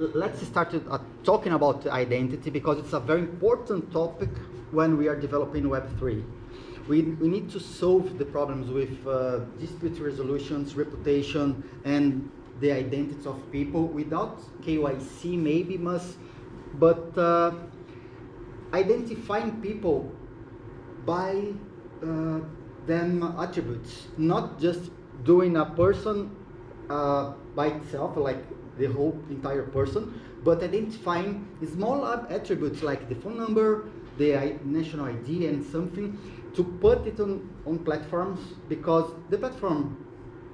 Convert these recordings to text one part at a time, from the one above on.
Let's start talking about identity, because it's a very important topic when we are developing Web3. We need to solve the problems with dispute resolutions, reputation, and the identities of people without KYC maybe but identifying people by them attributes, not just doing a person by itself, like the whole entire person, but identifying small attributes like the phone number, the national ID, and something to put it on platforms, because the platform,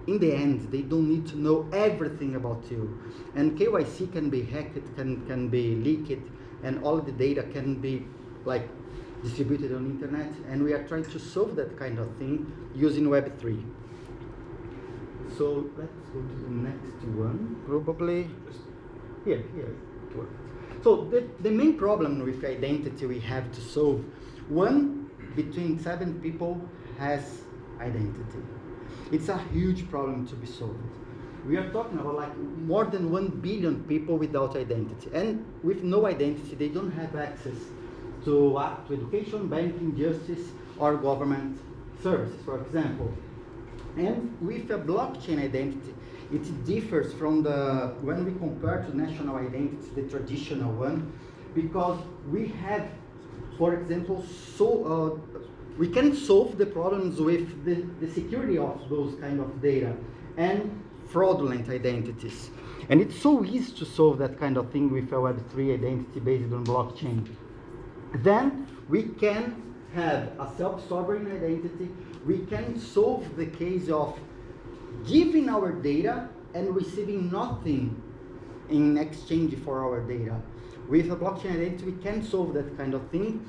in the end, they don't need to know everything about you. And KYC can be hacked, can be leaked, and all the data can be like distributed on the internet, and we are trying to solve that kind of thing using Web3. So let's go to the next one, probably. Here. So the main problem with identity we have to solve, one between 7 people has identity. It's a huge problem to be solved. We are talking about like more than 1 billion people without identity. And with no identity, they don't have access to education, banking, justice, or government services, for example. And with a blockchain identity, it differs from when we compare to national identity, the traditional one, because we have, for example, we can solve the problems with the security of those kind of data and fraudulent identities. And it's so easy to solve that kind of thing with a Web3 identity based on blockchain. Then we can have a self-sovereign identity. We can solve the case of giving our data and receiving nothing in exchange for our data. With a blockchain identity, we can solve that kind of thing,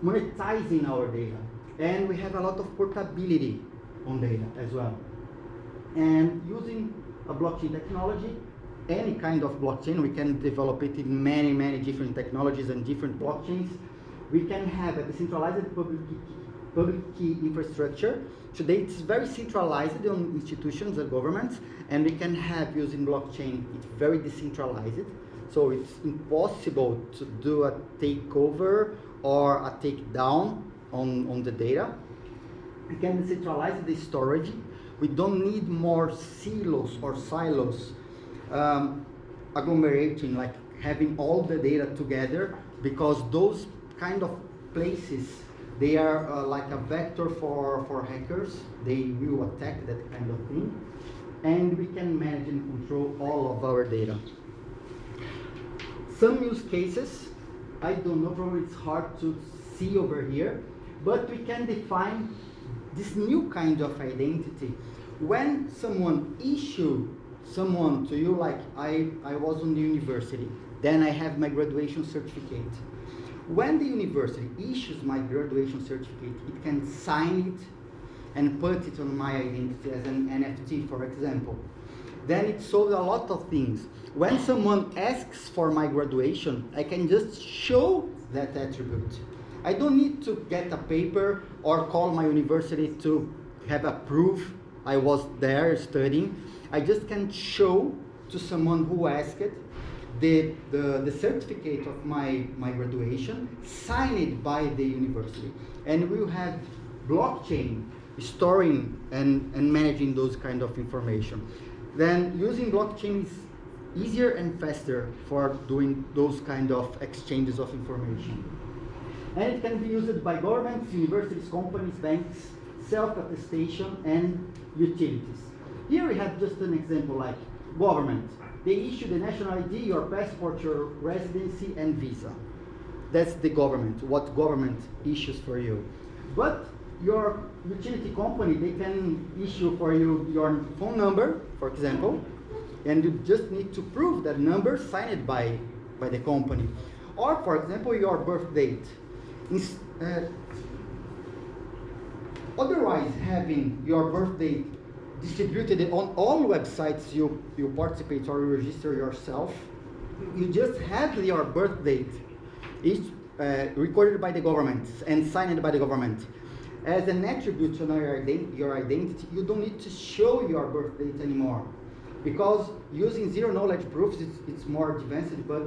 monetizing our data. And we have a lot of portability on data as well. And using a blockchain technology, any kind of blockchain, we can develop it in many different technologies and different blockchains. We can have a decentralized public key infrastructure. Today it's very centralized on institutions and governments, and we can have, using blockchain, it's very decentralized. So it's impossible to do a takeover or a takedown on the data. We can decentralize the storage. We don't need more silos agglomerating, like having all the data together, because those kind of places, they are like a vector for hackers. They will attack that kind of thing. And we can manage and control all of our data. Some use cases, I don't know, probably it's hard to see over here, but we can define this new kind of identity. When someone issues someone to you, like I was on the university, then I have my graduation certificate. When the university issues my graduation certificate, it can sign it and put it on my identity as an NFT, for example. Then it solves a lot of things. When someone asks for my graduation, I can just show that attribute. I don't need to get a paper or call my university to have a proof I was there studying. I just can show to someone who asked it the certificate of my graduation, signed by the university. And we'll have blockchain storing and managing those kind of information. Then using blockchain is easier and faster for doing those kind of exchanges of information. And it can be used by governments, universities, companies, banks, self-attestation, and utilities. Here we have just an example, like government. They issue the national ID, your passport, your residency, and visa. That's the government, what government issues for you. But your utility company, they can issue for you your phone number, for example, and you just need to prove that number signed by the company. Or, for example, your birth date. Otherwise, having your birth date distributed on all websites you participate or you register yourself, you just have your birth date recorded by the government and signed by the government. As an attribute to your identity, you don't need to show your birth date anymore. because using zero knowledge proofs, it's more advanced, but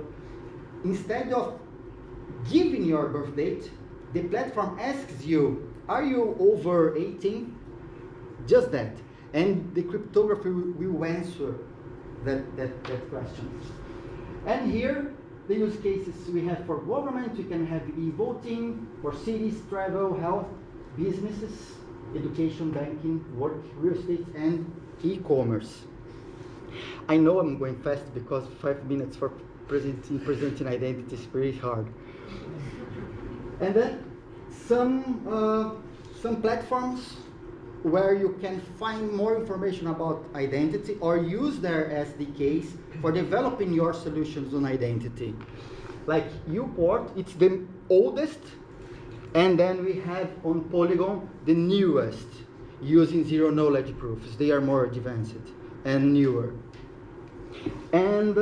instead of giving your birth date, the platform asks you, are you over 18? Just that. And the cryptography will answer that question. And here, the use cases we have for government, we can have e-voting, for cities, travel, health, businesses, education, banking, work, real estate, and e-commerce. I know I'm going fast because 5 minutes for presenting identity is pretty hard. And then some platforms where you can find more information about identity or use their SDKs for developing your solutions on identity. Like Uport, it's the oldest, and then we have on Polygon the newest, using zero knowledge proofs. They are more advanced and newer. And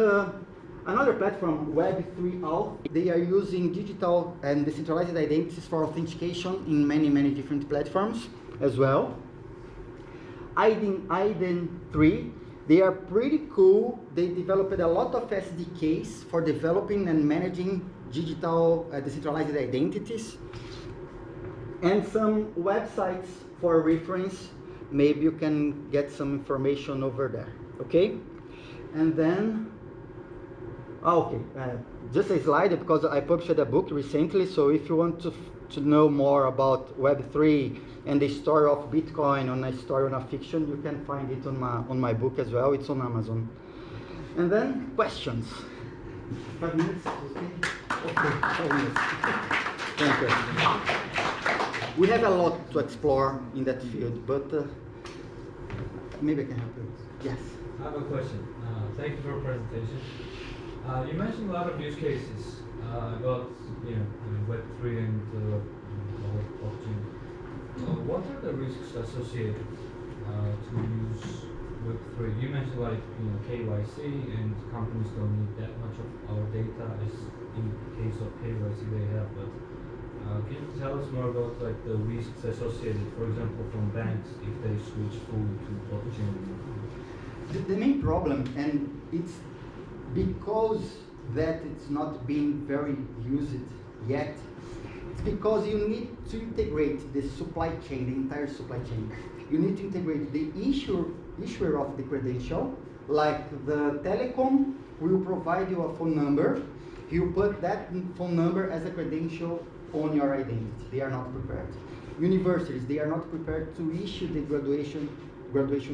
another platform, Web3 they are using digital and decentralized identities for authentication in many different platforms as well. Ideathon, they are pretty cool. They developed a lot of SDKs for developing and managing digital decentralized identities. And some websites for reference. Maybe you can get some information over there, okay? And then, just a slide because I published a book recently, so if you want to know more about Web3 and the story of Bitcoin on a story on a fiction, you can find it on my book as well. It's on Amazon. And then questions. 5 minutes? Okay, 5 minutes. Thank you. We have a lot to explore in that field, but maybe I can help you. Yes. I have a question. Thank you for your presentation. You mentioned a lot of use cases about Web3 and blockchain. What are the risks associated to use Web3? You mentioned KYC, and companies don't need that much of our data as in case of KYC they have. But can you tell us more about the risks associated, for example, from banks if they switch fully to blockchain? The main problem, and it's because that it's not being very used yet, it's because you need to integrate the supply chain, the entire supply chain. You need to integrate the issuer of the credential, like the telecom will provide you a phone number. You put that phone number as a credential on your identity. They are not prepared. Universities, they are not prepared to issue the graduation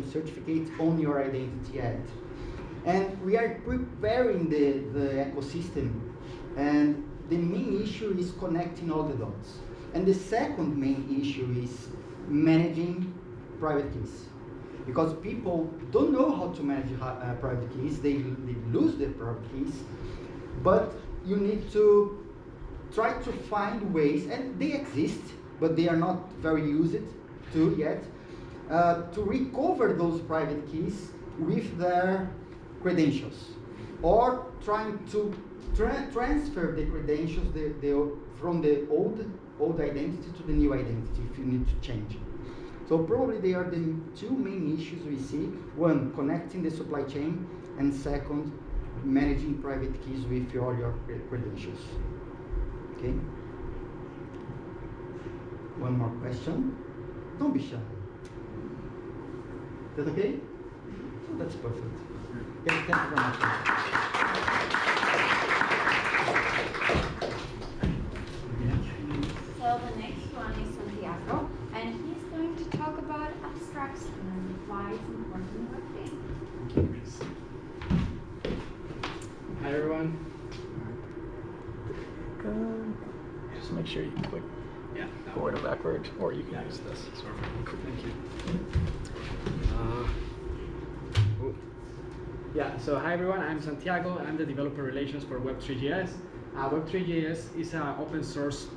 certificate on your identity yet. And we are preparing the ecosystem, and the main issue is connecting all the dots. And the second main issue is managing private keys. Because people don't know how to manage private keys, they lose their private keys, but you need to try to find ways, and they exist, but they are not very used to yet, to recover those private keys with their credentials, or trying to transfer the credentials from the old identity to the new identity if you need to change. So probably they are the two main issues we see. One, connecting the supply chain, and second, managing private keys with all your credentials. Okay? One more question. Don't be shy. Is that okay? Oh, that's perfect. Okay, thank you very much. So the next one is Santiago, and he's going to talk about abstraction and why it's important in Web3. Hi everyone. Just make sure you click forward and backward, or you can use this. Cool. Thank you. So hi everyone, I'm Santiago. I'm the developer relations for Web3.js. Web3.js is an open source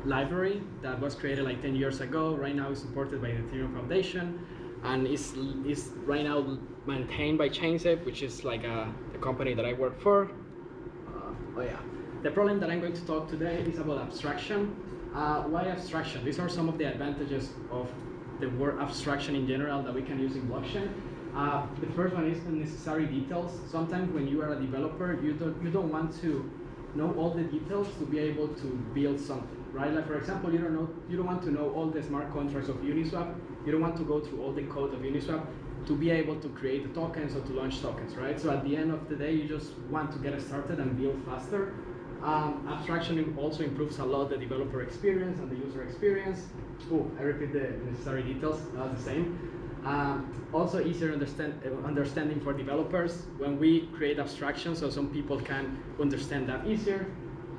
library that was created like 10 years ago. Right now it's supported by the Ethereum Foundation, and is right now maintained by Chainsafe, which is like the company that I work for. The problem that I'm going to talk today is about abstraction. Why abstraction? These are some of the advantages of the word abstraction in general that we can use in blockchain. The first one is unnecessary details. Sometimes when you are a developer, you don't want to know all the details to be able to build something, right? Like for example, you don't want to know all the smart contracts of Uniswap. You don't want to go through all the code of Uniswap to be able to create the tokens or to launch tokens, right? So at the end of the day, you just want to get started and build faster. Abstraction also improves a lot the developer experience and the user experience. Oh, I repeat the necessary details, not the same. Also easier understanding for developers when we create abstraction, so some people can understand that easier.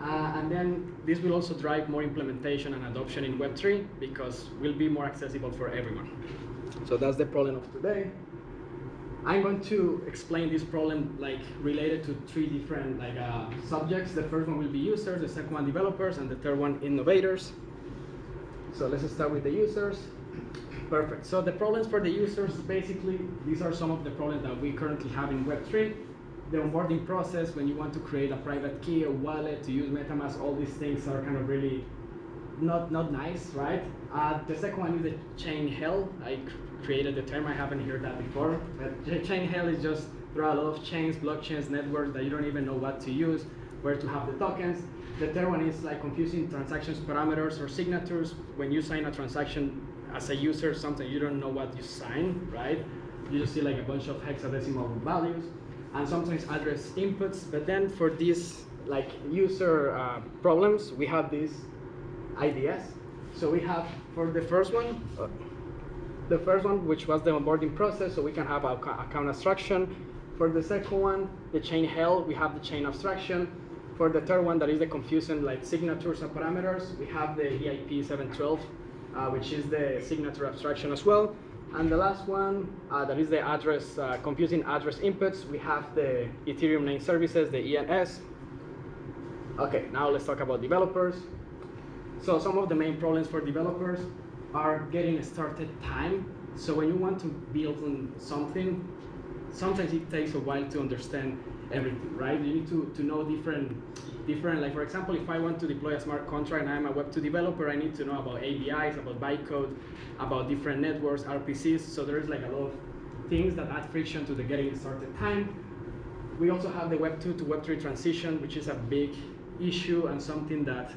And then this will also drive more implementation and adoption in Web3 because will be more accessible for everyone. So that's the problem of today. I'm going to explain this problem like related to three different subjects. The first one will be users, the second one developers, and the third one innovators. So let's start with the users. Perfect. So the problems for the users, basically, these are some of the problems that we currently have in Web3. The onboarding process, when you want to create a private key, a wallet, to use MetaMask, all these things are kind of really not nice, right? The second one is the chain hell. I created the term, I haven't heard that before. But chain hell is just, there are a lot of chains, blockchains, networks that you don't even know what to use, where to have the tokens. The third one is like confusing transactions parameters or signatures. When you sign a transaction as a user, sometimes you don't know what you sign, right? You just see like a bunch of hexadecimal values and sometimes address inputs. But then for these like user problems, we have these ideas. So we have for the first one, which was the onboarding process, so we can have account abstraction. For the second one, the chain hell, we have the chain abstraction. For the third one, that is the confusing like signatures and parameters, we have the EIP 712, which is the signature abstraction as well. And the last one, that is the address, confusing address inputs, we have the Ethereum name services, the ENS. Okay, now let's talk about developers. So some of the main problems for developers are getting started time. So when you want to build on something, sometimes it takes a while to understand everything, right? You need to know different, like for example, if I want to deploy a smart contract and I'm a Web2 developer, I need to know about ABIs, about bytecode, about different networks, RPCs. So there is like a lot of things that add friction to the getting started time. We also have the Web2 to Web3 transition, which is a big issue and something that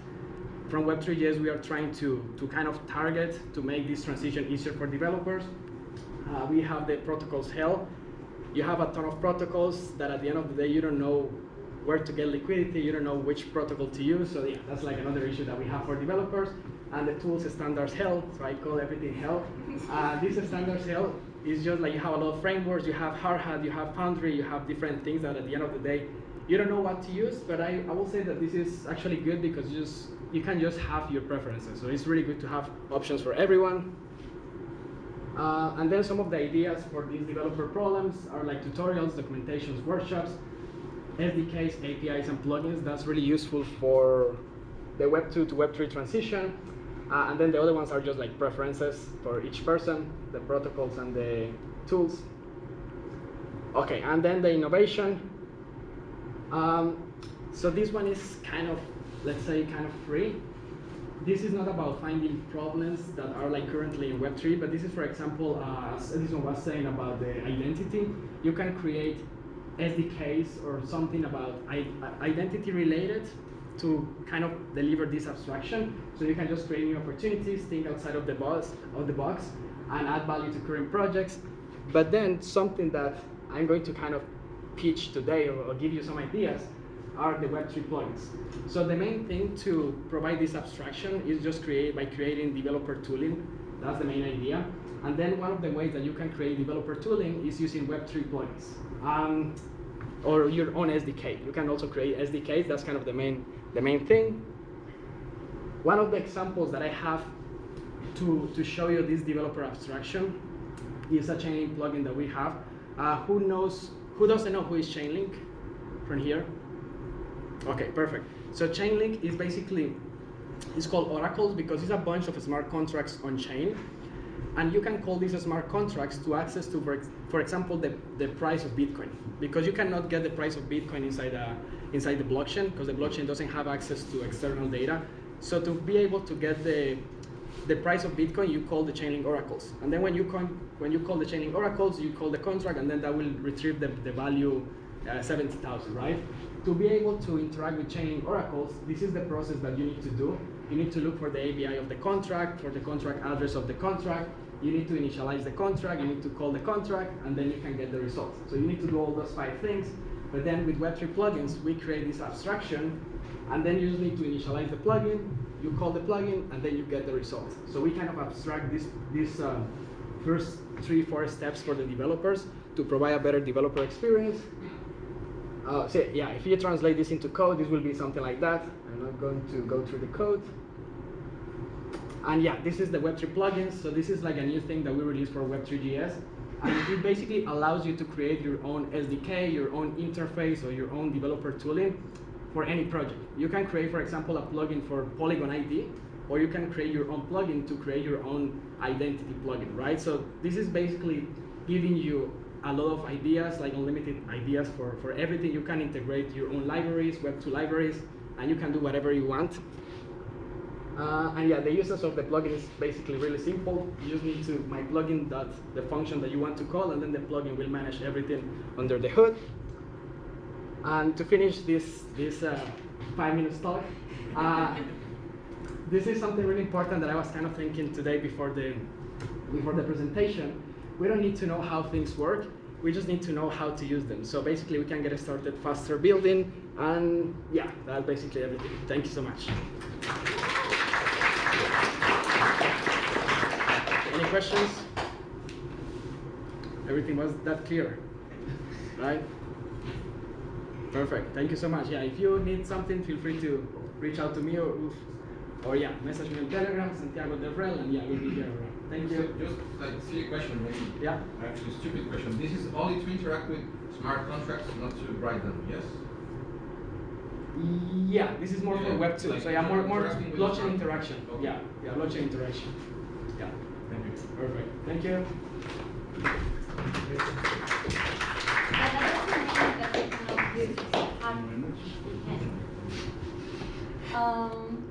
from Web3.js we are trying to kind of target to make this transition easier for developers. We have the protocols hell. You have a ton of protocols that at the end of the day you don't know where to get liquidity, you don't know which protocol to use. So yeah, that's like another issue that we have for developers. And the tools standards hell, so I call everything hell. This standards hell is just like you have a lot of frameworks, you have Hardhat, you have Foundry, you have different things that at the end of the day you don't know what to use. But I will say that this is actually good because you can just have your preferences. So it's really good to have options for everyone. And then some of the ideas for these developer problems are like tutorials, documentations, workshops, SDKs, APIs, and plugins. That's really useful for the Web2 to Web3 transition. And then the other ones are just like preferences for each person, the protocols and the tools. Okay, and then the innovation. So this one is kind of, let's say, kind of free. This is not about finding problems that are like currently in Web3, but this is, for example, as Edison was saying about the identity, you can create SDKs or something about identity related to kind of deliver this abstraction. So you can just create new opportunities, think outside of the box, and add value to current projects. But then something that I'm going to kind of pitch today or give you some ideas are the Web3 plugins. So the main thing to provide this abstraction is just by creating developer tooling. That's the main idea. And then one of the ways that you can create developer tooling is using Web3 plugins. Or your own SDK. You can also create SDKs. That's kind of the main thing. One of the examples that I have to show you this developer abstraction is a Chainlink plugin that we have. Who doesn't know who is Chainlink from here? Okay, perfect. So Chainlink is basically, it's called oracles because it's a bunch of smart contracts on chain. And you can call these smart contracts to access to, for example, the price of Bitcoin. Because you cannot get the price of Bitcoin inside the blockchain because the blockchain doesn't have access to external data. So to be able to get the the price of Bitcoin, you call the Chainlink oracles. And then when you call the Chainlink oracles, you call the contract, and then that will retrieve the value 70,000, right? To be able to interact with Chainlink oracles, this is the process that you need to do. You need to look for the ABI of the contract, for the contract address of the contract. You need to initialize the contract, you need to call the contract, and then you can get the results. So you need to do all those 5 things. But then with Web3 plugins, we create this abstraction, and then you just need to initialize the plugin, you call the plugin, and then you get the results. So we kind of abstract this first 3-4 steps for the developers to provide a better developer experience. So yeah, if you translate this into code, this will be something like that. I'm not going to go through the code. And yeah, this is the Web3 plugins. So this is like a new thing that we released for Web3.js. And it basically allows you to create your own SDK, your own interface, or your own developer tooling for any project. You can create, for example, a plugin for Polygon ID, or you can create your own plugin to create your own identity plugin, right? So this is basically giving you a lot of ideas, like unlimited ideas for everything. You can integrate your own libraries, Web2 libraries, and you can do whatever you want. And yeah, the uses of the plugin is basically really simple. You just need to my plugin the function that you want to call, and then the plugin will manage everything under the hood. And to finish this 5-minute talk, this is something really important that I was kind of thinking today before the presentation. We don't need to know how things work. We just need to know how to use them. So basically, we can get started faster building. And yeah, that's basically everything. Thank you so much. Any questions? Everything was that clear, right? Perfect. Thank you so much. Yeah, if you need something, feel free to reach out to me or yeah, message me on Telegram, Santiago Devrel, and yeah, we'll be here around. Thank you. Just like silly question, maybe. Yeah. Actually, stupid question. This is only to interact with smart contracts, not to write them. Yes. Yeah, this is more for Web 2. Like So yeah, more interacting with blockchain smart- interaction. Okay. Yeah, blockchain interaction. Yeah. Thank you. Perfect. Thank you. But that doesn't mean that we cannot use it.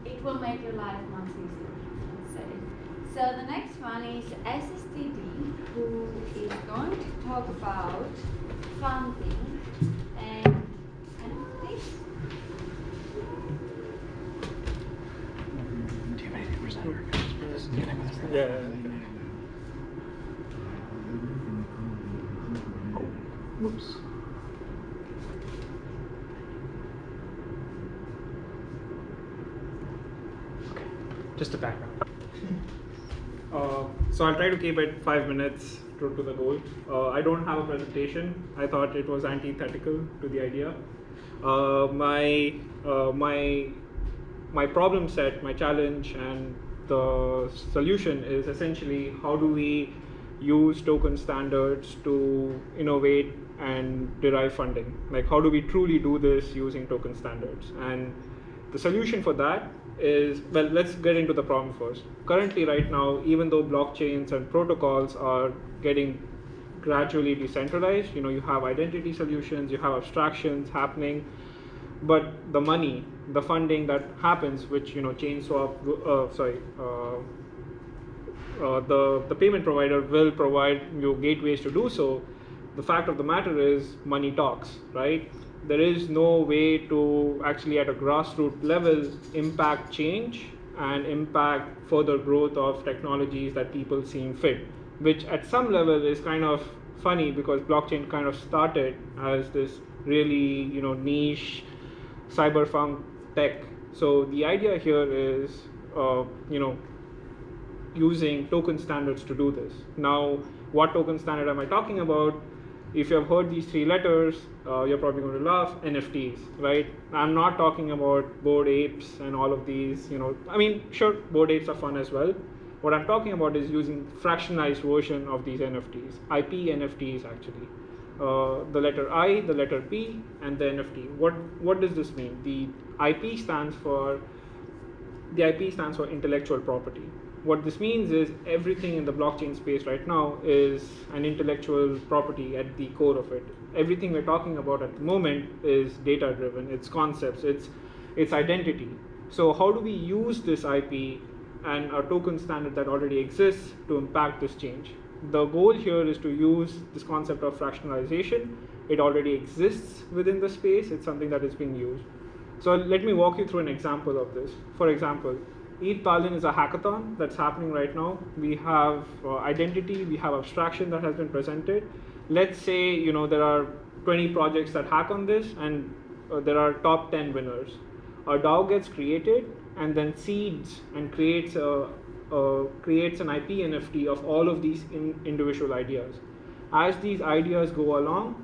It will make your life much easier, let's say. So the next one is SSTD, who is going to talk about funding and this. Do you have anything to present? Yeah. Whoops. Okay, just a background. So I'll try to keep it 5 minutes true to the goal. I don't have a presentation. I thought it was antithetical to the idea. My problem set, my challenge, and the solution is essentially how do we use token standards to innovate and derive funding? Like, how do we truly do this using token standards? And the solution for that is, well, let's get into the problem first. Currently, right now, even though blockchains and protocols are getting gradually decentralized, you have identity solutions, you have abstractions happening, but the money, the funding that happens, which ChainSwap, the payment provider will provide you gateways to do so. The fact of the matter is money talks, right? There is no way to actually at a grassroots level impact change and impact further growth of technologies that people seem fit, which at some level is kind of funny because blockchain kind of started as this really niche cyberpunk tech. So the idea here is using token standards to do this. Now, what token standard am I talking about? If you have heard these 3 letters, you're probably going to laugh. NFTs, right? I'm not talking about Bored Apes and all of these, I mean, sure, Bored Apes are fun as well. What I'm talking about is using fractionalized version of these NFTs, IP NFTs actually. The letter I, the letter P, and the NFT. What does this mean? The IP stands for intellectual property. What this means is everything in the blockchain space right now is an intellectual property at the core of it. Everything we're talking about at the moment is data driven, it's concepts, it's identity. So how do we use this IP and a token standard that already exists to impact this change. The goal here is to use this concept of fractionalization. It already exists within the space. It's something that is being used. So let me walk you through an example of this. For example, ETHTallinn is a hackathon that's happening right now. We have identity, we have abstraction that has been presented. Let's say there are 20 projects that hack on this, and there are top 10 winners. A DAO gets created and then seeds and creates an IP NFT of all of these individual ideas. As these ideas go along,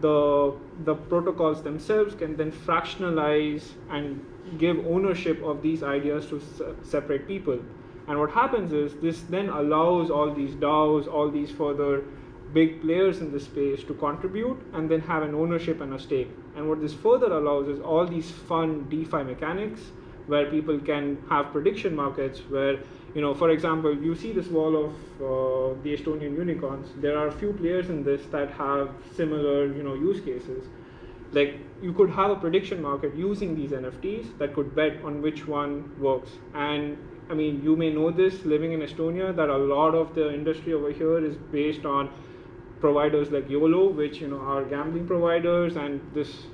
the protocols themselves can then fractionalize and give ownership of these ideas to separate people. And what happens is this then allows all these DAOs, all these further big players in the space to contribute and then have an ownership and a stake. And what this further allows is all these fun DeFi mechanics where people can have prediction markets where, for example, you see this wall of the Estonian unicorns. There are a few players in this that have similar, use cases. Like you could have a prediction market using these NFTs that could bet on which one works. And I mean, you may know this living in Estonia that a lot of the industry over here is based on providers like YOLO, which are gambling providers, and this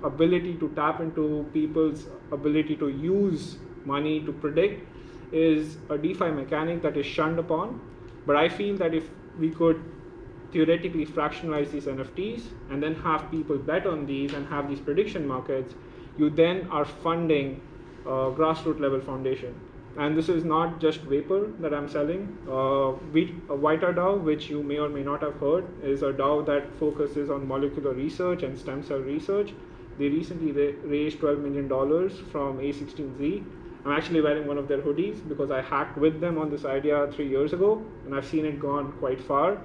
ability to tap into people's ability to use money to predict is a DeFi mechanic that is shunned upon. But I feel that if we could theoretically fractionalize these NFTs and then have people bet on these and have these prediction markets, you then are funding a grassroots level foundation. And this is not just vapor that I'm selling. Vita DAO, which you may or may not have heard, is a DAO that focuses on molecular research and stem cell research. They recently raised $12 million from A16Z. I'm actually wearing one of their hoodies because I hacked with them on this idea 3 years ago, and I've seen it gone quite far.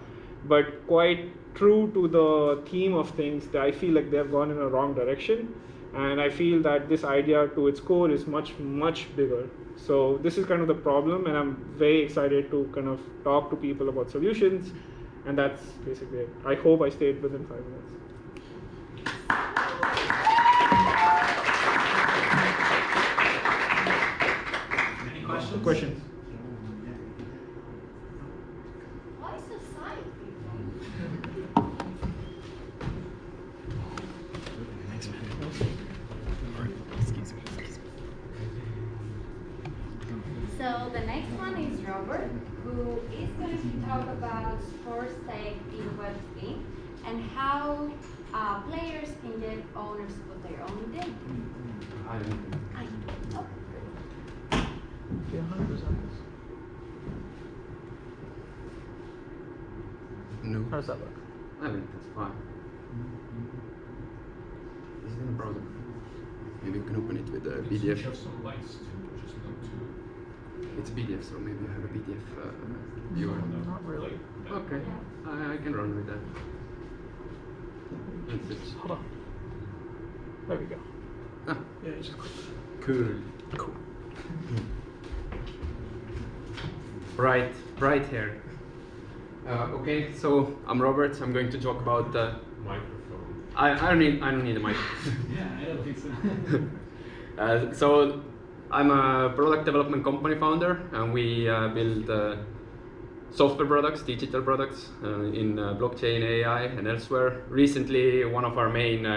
But quite true to the theme of things, that I feel like they've gone in a wrong direction. And I feel that this idea to its core is much, much bigger. So this is kind of the problem, and I'm very excited to kind of talk to people about solutions, and that's basically it. I hope I stayed within 5 minutes. Any questions? Questions? Why so silent, people? So the next one is Robert, who is going to talk about sports tech in Web3 and how players can get owners of their own data. No. How does that work? I mean, that's fine. Is it in the browser? Maybe you can open it with a PDF. Have some lights too, just not too. It's a PDF, so maybe you have a PDF viewer. Not really. Okay, I can run with that. Hold on. There we go. Ah, Yeah, you just click. cool. Right here. Okay, so I'm Robert. I'm going to talk about. Microphone. I don't need a mic. Yeah, I don't think so. So I'm a product development company founder, and we build software products, digital products in blockchain, AI, and elsewhere. Recently, one of our main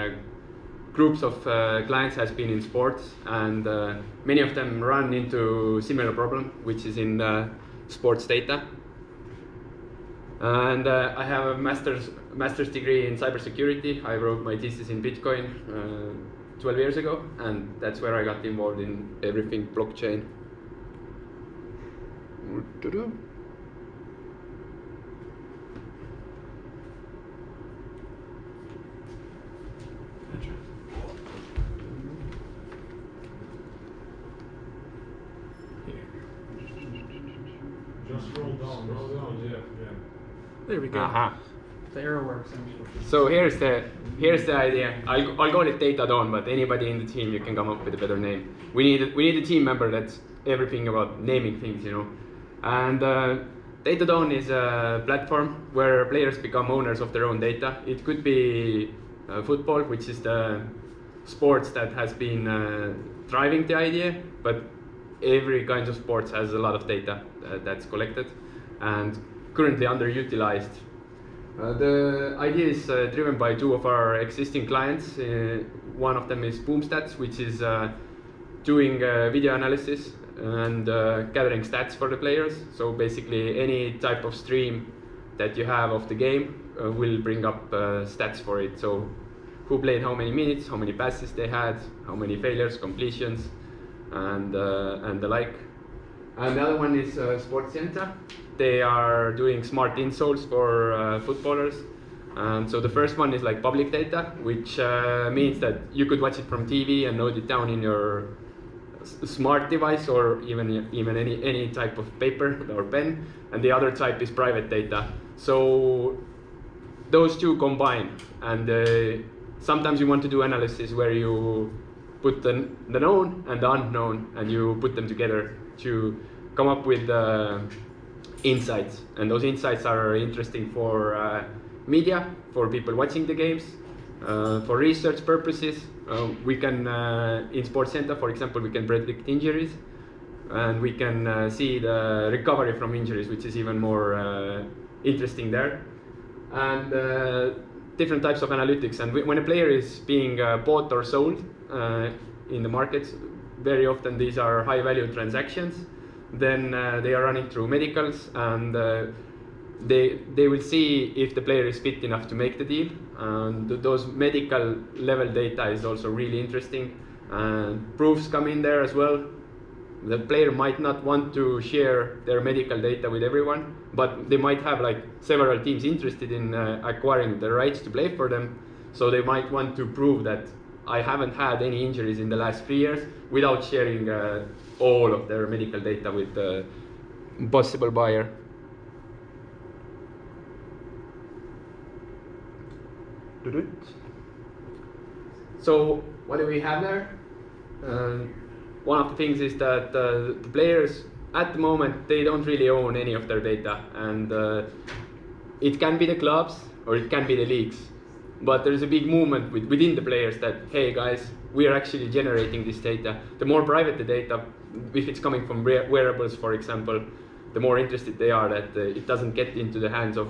groups of clients has been in sports, and many of them run into similar problem, which is in sports data. And I have a master's degree in cybersecurity. I wrote my thesis in Bitcoin 12 years ago, and that's where I got involved in everything blockchain. Just roll down, yeah. There we go. Aha. The arrow works, I'm sure. So here's the idea. I'll call it Ideathon, but anybody in the team, you can come up with a better name. We need a team member that's everything about naming things, And Ideathon is a platform where players become owners of their own data. It could be football, which is the sports that has been driving the idea, but every kind of sports has a lot of data that's collected and currently underutilized. The idea is driven by two of our existing clients. One of them is Boomstats, which is doing video analysis and gathering stats for the players. So basically any type of stream that you have of the game will bring up stats for it. So who played how many minutes, how many passes they had, how many failures, completions, and the like. And the other one is SportsCenter. They are doing smart insoles for footballers. And so the first one is like public data, which means that you could watch it from TV and note it down in your smart device or even any type of paper or pen. And the other type is private data. So those two combine, and sometimes you want to do analysis where you put the known and the unknown and you put them together to come up with insights. And those insights are interesting for media, for people watching the games, for research purposes. We can, in SportsCenter, for example, we can predict injuries, and we can see the recovery from injuries, which is even more interesting there. And different types of analytics. And when a player is being bought or sold in the markets, very often these are high-value transactions. Then they are running through medicals, and they will see if the player is fit enough to make the deal. And those medical level data is also really interesting. And proofs come in there as well. The player might not want to share their medical data with everyone, but they might have like several teams interested in acquiring the rights to play for them. So they might want to prove that I haven't had any injuries in the last 3 years without sharing all of their medical data with the possible buyer. So what do we have there? One of the things is that the players at the moment, they don't really own any of their data, and it can be the clubs or it can be the leagues, but there's a big movement within the players that, hey guys, we are actually generating this data. The more private the data, if it's coming from wearables, for example, the more interested they are that it doesn't get into the hands of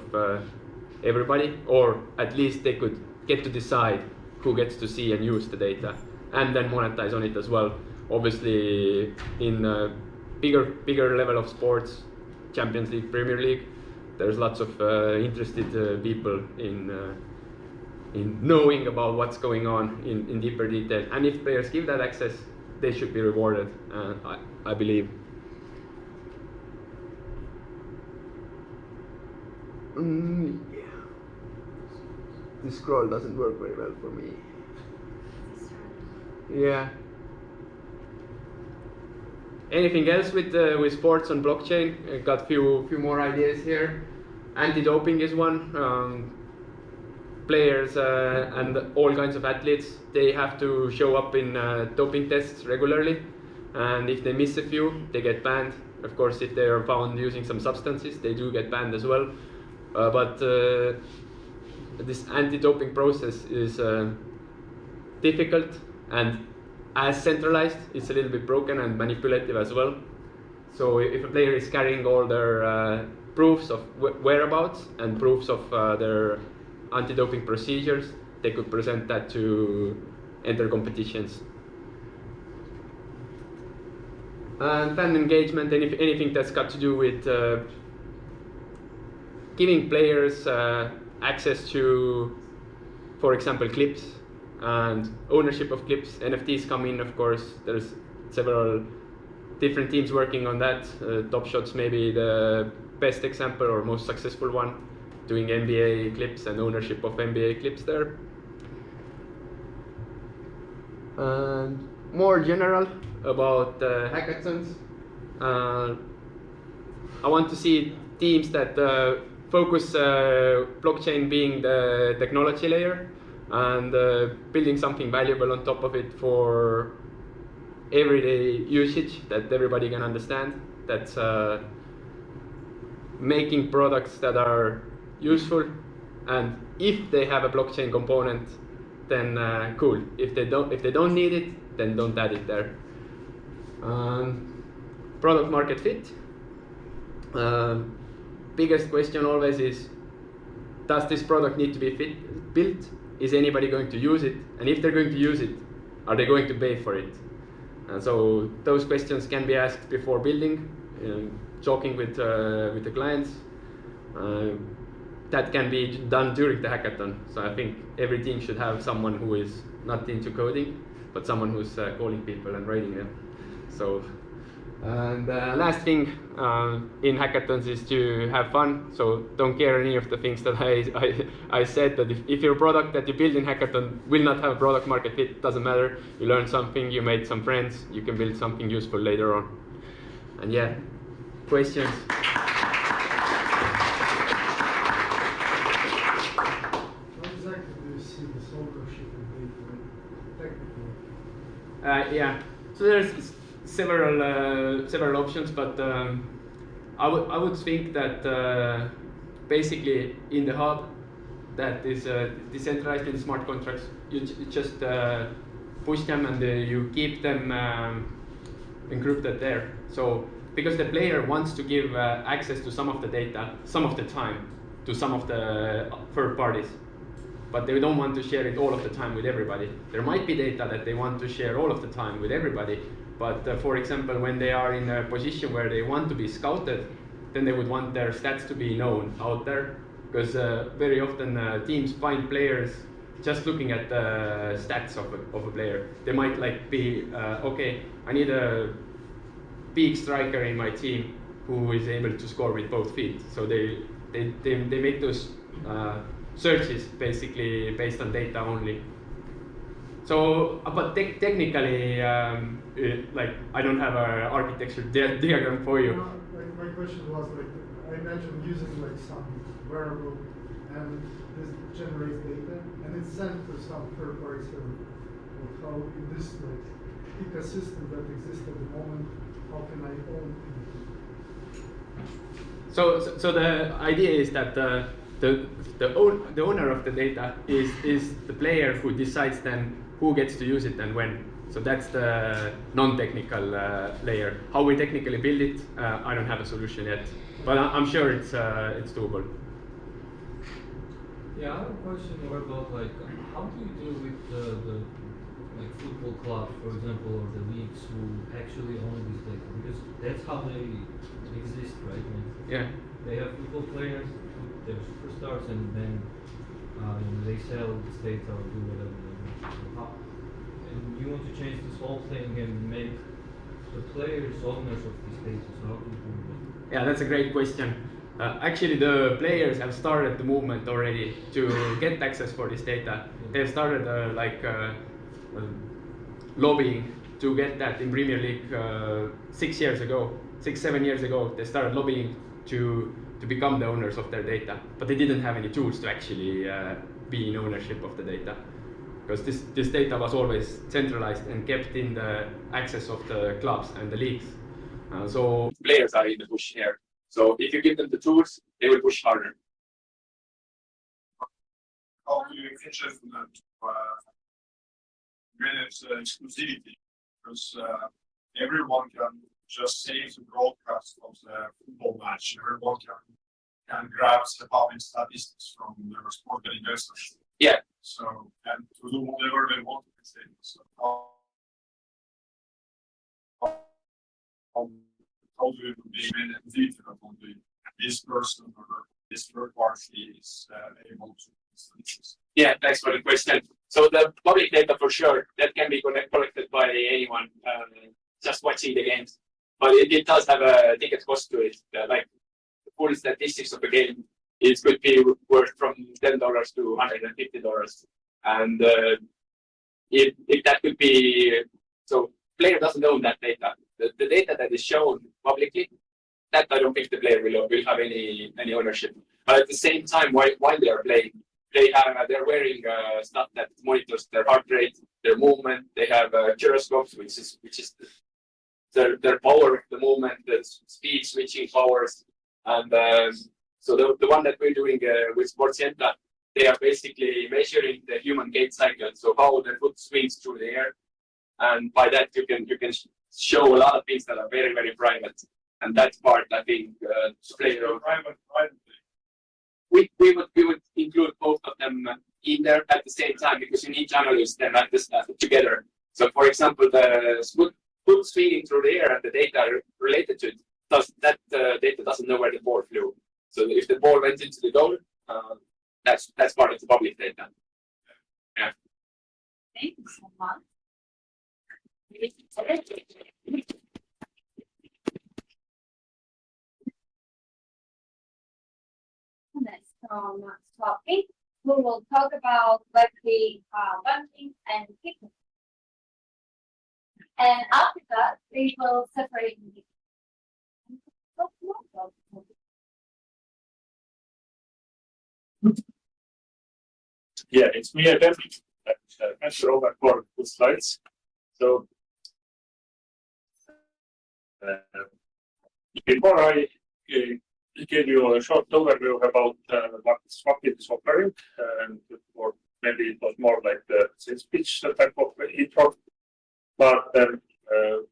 everybody, or at least they could get to decide who gets to see and use the data and then monetize on it as well. Obviously, in bigger level of sports, Champions League, Premier League, there's lots of interested people in knowing about what's going on in deeper detail. And if players give that access, they should be rewarded, I believe. Yeah. This scroll doesn't work very well for me. Yeah. Anything else with sports on blockchain? I got few more ideas here. Anti-doping is one. Players and all kinds of athletes, they have to show up in doping tests regularly, and if they miss a few, they get banned. Of course, if they are found using some substances, they do get banned as well. But this anti-doping process is difficult, and as centralized, it's a little bit broken and manipulative as well. So if a player is carrying all their proofs of whereabouts and proofs of their anti-doping procedures, they could present that to enter competitions. And fan engagement, anything that's got to do with giving players access to, for example, clips and ownership of clips. NFTs come in, of course. There's several different teams working on that. Top Shots may be the best example or most successful one, doing NBA clips and ownership of NBA clips there. And more general about hackathons. I want to see teams that focus blockchain being the technology layer and building something valuable on top of it for everyday usage that everybody can understand. That's making products that are useful, and if they have a blockchain component, then cool. If they don't need it, then don't add it there. product market fit. Biggest question always is, does this product need to be built? Is anybody going to use it? And if they're going to use it, are they going to pay for it? And so those questions can be asked before building, talking with the clients. That can be done during the hackathon. So I think every team should have someone who is not into coding, but someone who's calling people and writing them. So, and last thing in hackathons is to have fun. So don't care any of the things that I said, that if your product that you build in hackathon will not have product market fit, doesn't matter. You learn something, you made some friends, you can build something useful later on. And yeah, questions? Yeah, so there's several options, but I would think that basically in the hub that is decentralized in smart contracts, you just push them and you keep them encrypted there. So because the player wants to give access to some of the data, some of the time, to some of the third parties, but they don't want to share it all of the time with everybody. There might be data that they want to share all of the time with everybody, but for example, when they are in a position where they want to be scouted, then they would want their stats to be known out there, because very often teams find players just looking at the stats of a player. They might like be, okay, I need a big striker in my team who is able to score with both feet. So they make those searches basically based on data only. So, but technically, like I don't have an architecture diagram for you. My question was like, I imagine using like some variable and this generates data and it's sent to some third-party server. How in this like ecosystem that exists at the moment, how can I own it? So the idea is that the owner of the data is the player who decides then who gets to use it and when. So that's the non-technical layer. How we technically build it, I don't have a solution yet, but I'm sure it's doable. Yeah, I have a question more about like how do you deal with the like football clubs, for example, or the leagues who actually own this data, because that's how they exist, right? Like, yeah. They have football players, they're superstars, and then they sell this data or do whatever they want. And you want to change this whole thing and make the players owners of this data. So how do you do that? Yeah, that's a great question. Actually, the players have started the movement already to get access for this data. They've started lobbying to get that in Premier League 6 years ago. 6-7 years ago, they started lobbying to become the owners of their data, but they didn't have any tools to actually be in ownership of the data, because this data was always centralized and kept in the access of the clubs and the leagues. So players are in the push here. So if you give them the tools, they will push harder. How do you ensure that manage exclusivity? Because everyone can just save the broadcast of the football match. Everyone can grab the public statistics from their sport investors. Yeah. So, and to do whatever they want with this data. So how do you be managed that only this person or this third party is able to statistics? Yeah, thanks for the question. So the public data for sure, that can be collected by anyone just watching the games. But it does have a ticket cost to it. Like the full statistics of a game, it could be worth from $10 to $150. And if that could be, so player doesn't own that data. The data that is shown publicly, that I don't think the player will have any ownership. But at the same time, while they are playing, they're wearing stuff that monitors their heart rate, their movement. They have gyroscopes, which is their power of the movement, the speed switching powers, and so the one that we're doing with SportsTech, they are basically measuring the human gait cycle, so how the foot swings through the air, and by that you can show a lot of things that are very, very private. And that part, I think, plays a role. We would include both of them in there at the same time because you need to analyze them at this together. So, for example, the food swinging through the air and the data related to it, that data doesn't know where the ball flew. So, if the ball went into the goal, that's part of the public data. Yeah. Thank you so much. Next topic, we will talk about Web3 funding and kickoff. And after that, we will separate the Yeah, it's me again. Thanks Robert for good slides. So before I give you a short overview about what Swapit is offering, or maybe it was more like the sales pitch type of intro. But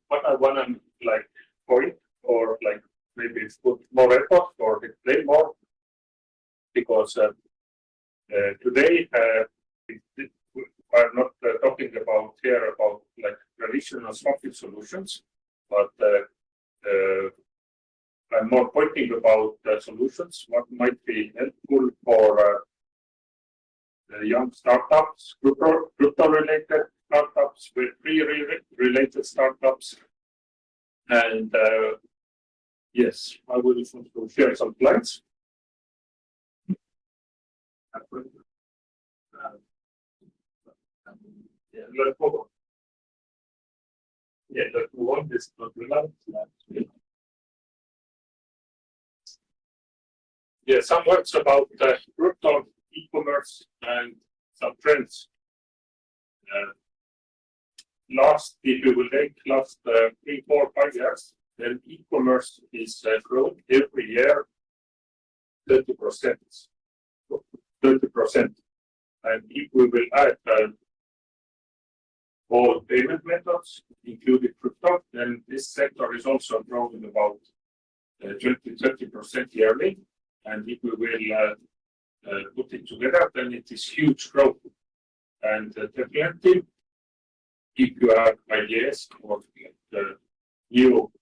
what I want to like point or like maybe put more effort or explain more, because today I'm not talking about here about like traditional Swapit solutions, but I'm more pointing about solutions, what might be helpful for young startups, crypto-related startups, Web3 related startups. And yes, I will want to share some slides. Yeah, let's move on. Yeah, let's move on. This is not relevant. Yeah, some words about crypto, e-commerce, and some trends. If you will take last 3, 4, 5 years, then e-commerce is growing every year 30%. 30%. And if we will add all payment methods, including crypto, then this sector is also growing about 20-30% yearly. And if we will put it together, then it is huge growth. And definitely, if you have ideas or new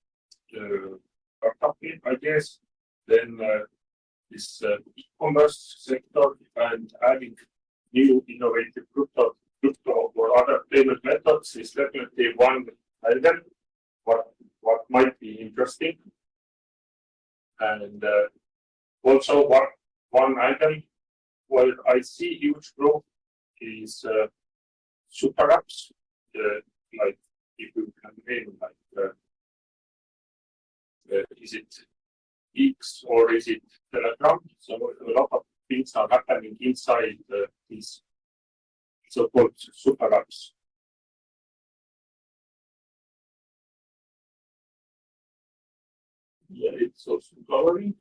startup ideas, then this e-commerce sector and adding new innovative crypto or other payment methods is definitely one item what might be interesting. And also one item where I see huge growth is super apps, like if you can name like is it X or is it Telegram? So a lot of things are happening inside these so-called super apps. Yeah, it's also covering.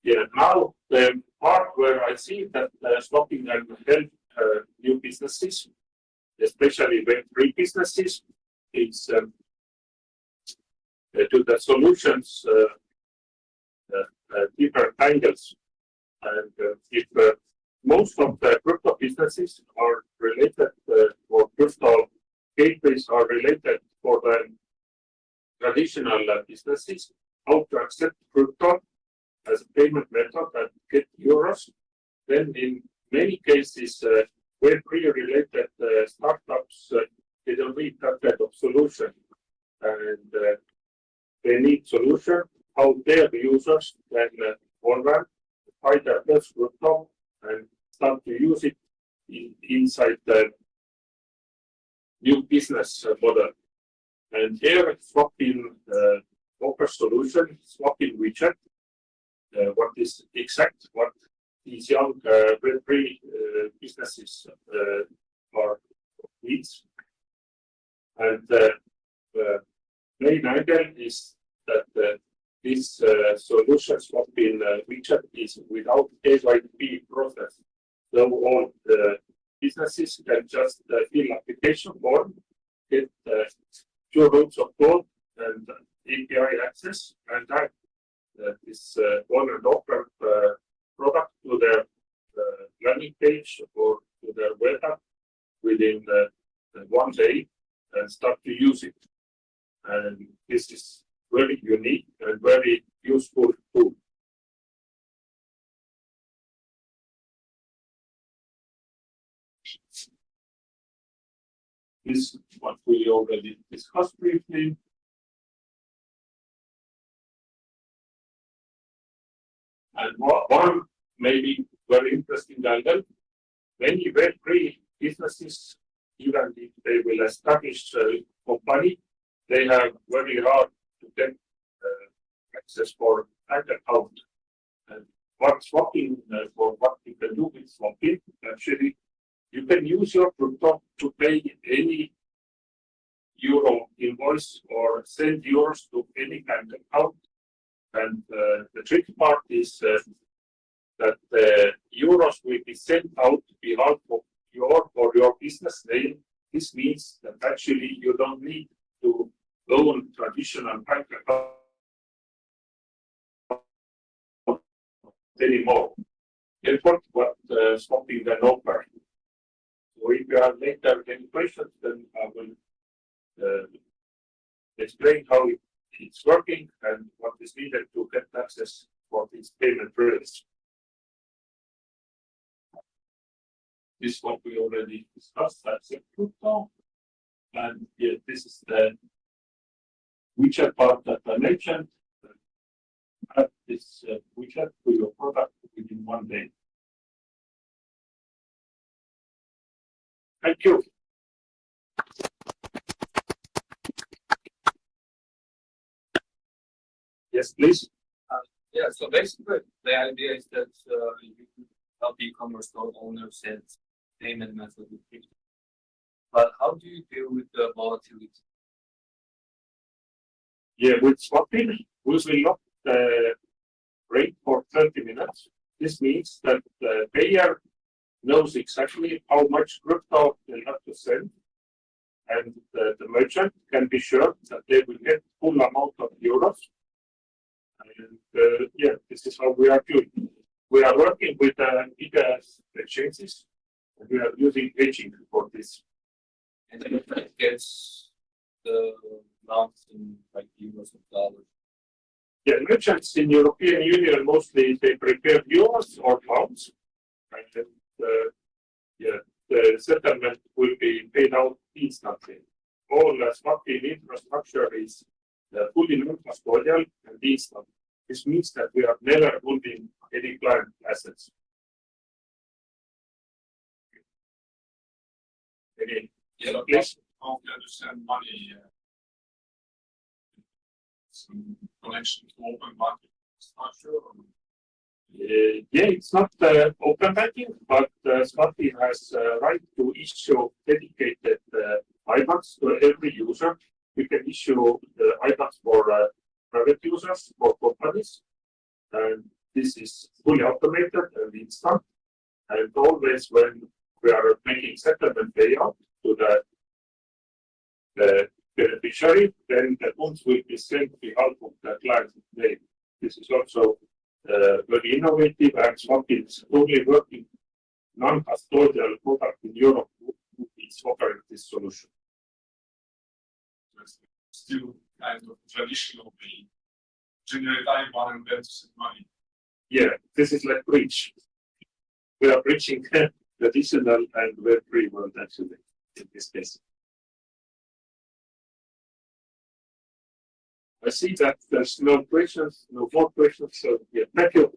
Yeah, now the part where I see that Swapit can help new businesses, especially Web3 businesses, is to the solutions different angles. And if most of the crypto businesses are related, or crypto gateways are related for the traditional businesses, how to accept crypto as a payment method and get euros, then in many cases, Web3 related startups, they don't need that kind of solution. And they need solution how their users can online find their best crypto and start to use it inside the new business model. And here Swapit offers solution, Swapit widget. What is exact what these young Web3 businesses are needs. And the main idea is that this solution Swapit widget is without KYB process. So all the businesses can just fill application form get two rows of code and API access, and that is on and offer product to their landing page or to their web app within 1 day and start to use it. And this is very unique and very useful tool. This is what we already discussed briefly. And one maybe very interesting angle, many Web3 businesses, even if they will establish a company, they have very hard to get access for bank account. And what swapping, for what you can do with swapping, actually, you can use your crypto to pay any euro invoice or send euros to any bank account. And the tricky part is that the euros will be sent out on behalf of your business name. This means that actually you don't need to own traditional bank account anymore. Therefore, what swapping can offer. So if you have later any questions, then I will explain how it's working and what is needed to get access for these payment rails. This is what we already discussed. That's a crypto. And yeah, this is the widget part that I mentioned. Add this widget to your product within 1 day. Thank you. Yes, please. Yeah, so basically the idea is that you can help e-commerce store owners set payment method with crypto. But how do you deal with the volatility? Yeah, with swapping, we will lock the rate for 30 minutes. This means that the payer knows exactly how much crypto they have to send, and the merchant can be sure that they will get full amount of euros. And yeah, this is how we are doing. We are working with bigger exchanges, and we are using hedging for this. And then it gets the amounts in like euros or dollars. Yeah, merchants in European Union mostly they prepare euros or pounds, and yeah, the settlement will be paid out instantly. All swapping infrastructure is fully non-custodial and instant. This means that we are never holding any client assets. Any please? How can you send money? Some connection to open market structure? Yeah, it's not open banking, but Smati has right to issue dedicated IBANs to every user. We can issue the IBANs for private users, for companies, and this is fully automated and instant. And always when we are making settlement payout to the beneficiary, then the funds will be sent on behalf of the client name. This is also very innovative, and Swappi is only working non-custodial product in Europe who is offering this solution. Still kind of traditional way. Generate IBAN and then to send money. Yeah, this is like bridge. We are bridging traditional and Web3 world actually in this case. I see that there's no questions, no more questions, so yeah, thank you.